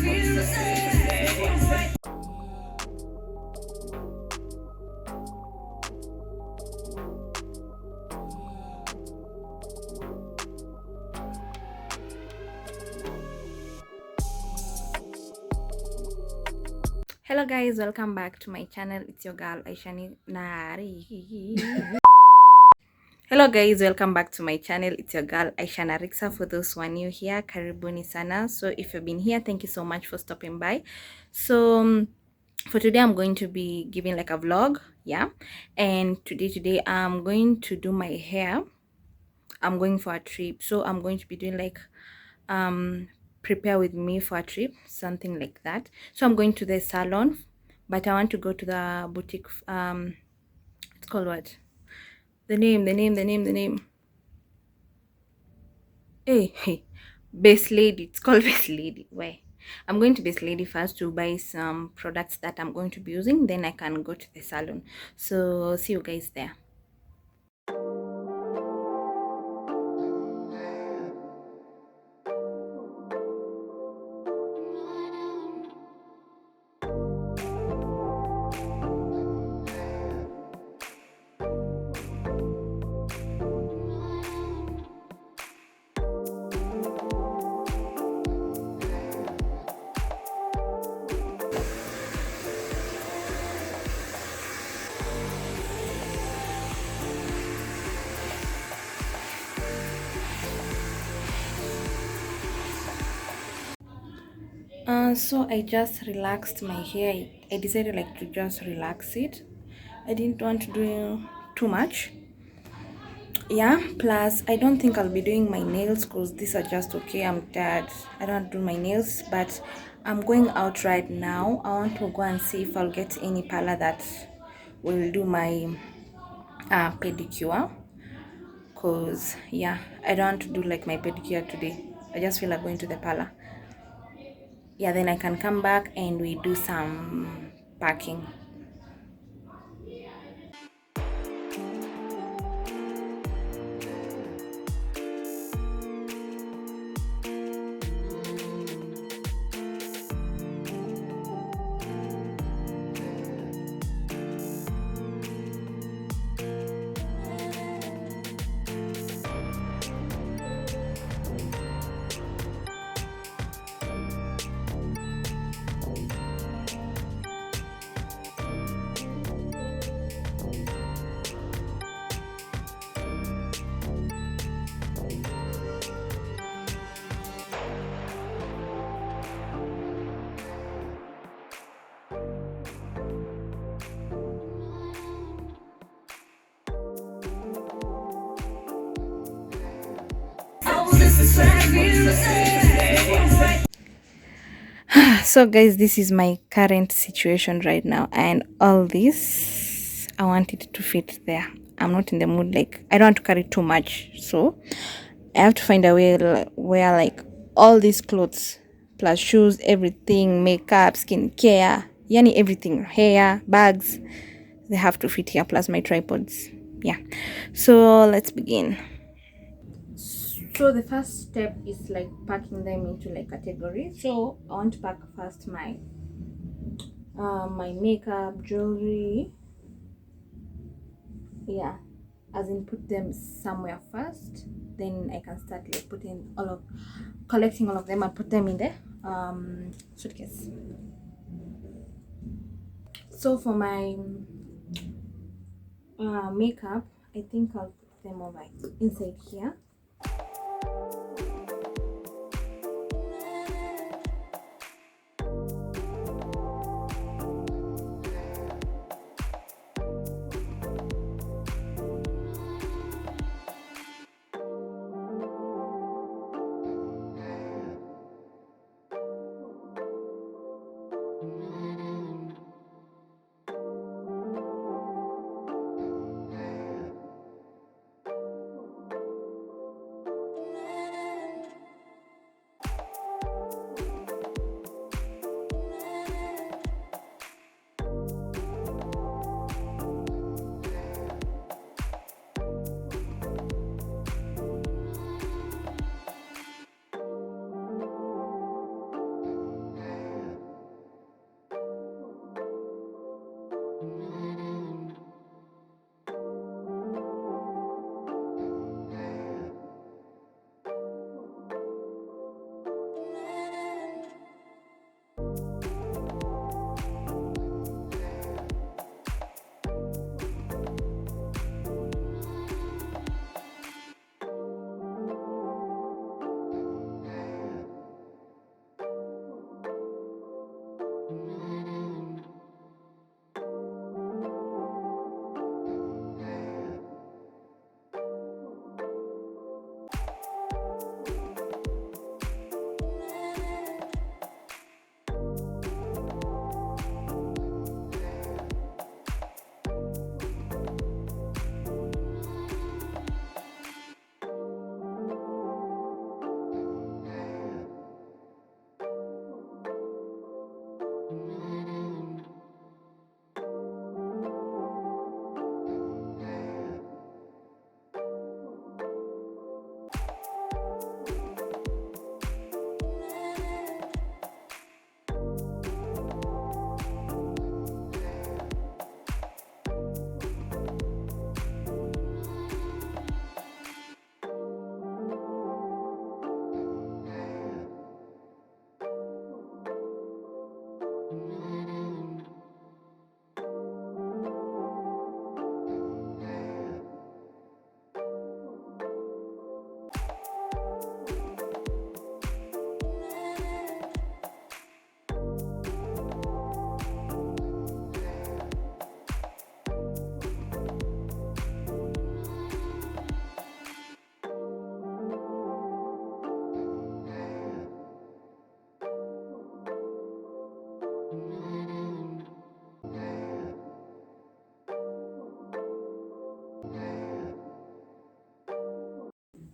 Hello guys, welcome back to my channel. It's your girl Aisha Narikxa. Hello guys, welcome back to my channel. It's your girl Aisha Narikxa. For those who are new here, karibuni sana. So if you've been here, thank you so much for stopping by. So for today I'm going to be giving like a vlog, yeah. And today I'm going to do my hair. I'm going for a trip, so I'm going to be doing like prepare with me for a trip, something like that. So I'm going to the salon, but I want to go to the boutique. It's called what? The name. Hey, Best Lady. It's called Best Lady. Why? I'm going to Best Lady first to buy some products that I'm going to be using. Then I can go to the salon. So see you guys there. So I just relaxed my hair. I decided like to just relax it. I didn't want to do too much. Yeah, plus I don't think I'll be doing my nails because these are just okay. I'm tired. I don't do my nails, but I'm going out right now. I want to go and see if I'll get any parlor that will do my pedicure, because yeah, I don't want to do like my pedicure today. I just feel like going to the parlor. Yeah, then I can come back and we do some packing. So guys, this is my current situation right now, and all this I want it to fit there. I'm not in the mood, like I don't want to carry too much, so I have to find a way where like all these clothes plus shoes, everything, makeup, skincare, yani everything, hair, bags, they have to fit here, plus my tripods. Yeah, so let's begin. So the first step is like packing them into like categories. So I want to pack first my makeup, jewelry, yeah, as in put them somewhere first, then I can start like putting collecting all of them and put them in the suitcase. So for my makeup, I think I'll put them over inside here.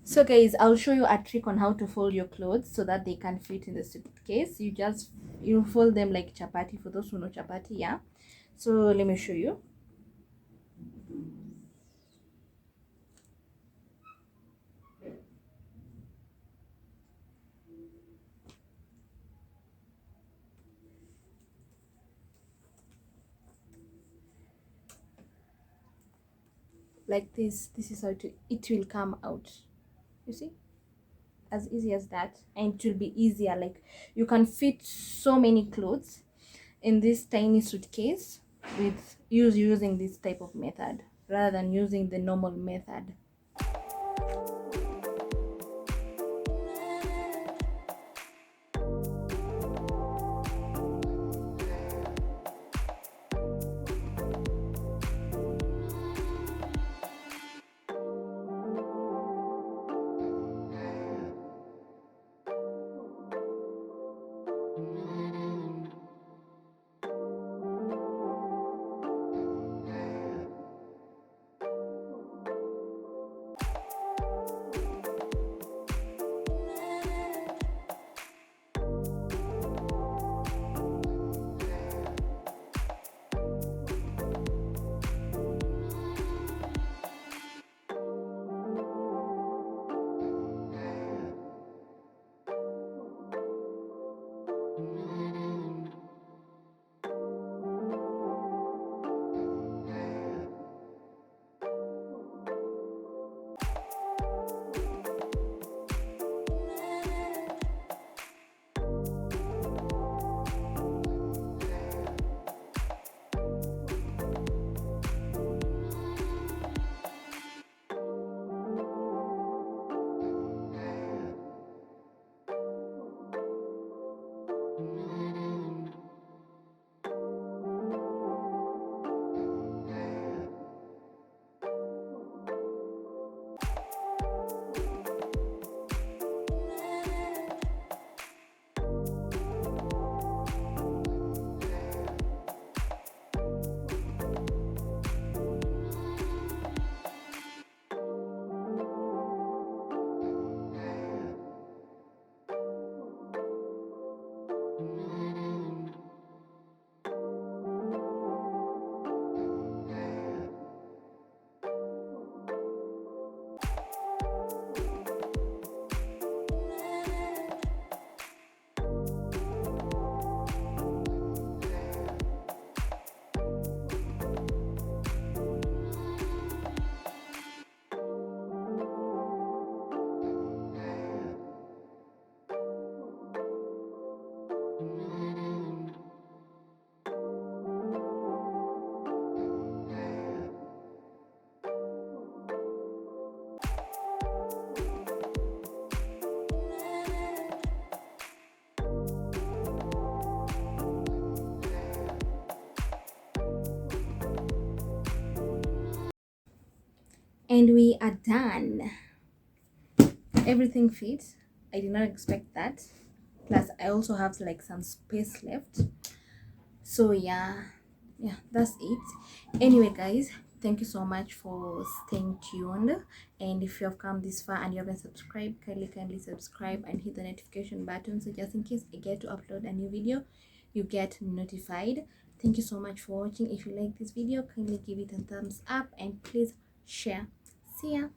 So guys, I'll show you a trick on how to fold your clothes so that they can fit in the suitcase. You fold them like chapati, for those who know chapati. Yeah, so let me show you. Like this is how it will come out. You see, as easy as that, and it will be easier. Like, you can fit so many clothes in this tiny suitcase with using this type of method rather than using the normal method. And we are done. Everything fits. I did not expect that. Plus I also have like some space left. So yeah, that's it. Anyway guys, thank you so much for staying tuned. And if you have come this far and you haven't subscribed, kindly subscribe and hit the notification button, so just in case I get to upload a new video, you get notified. Thank you so much for watching. If you like this video, kindly give it a thumbs up and please share. See ya.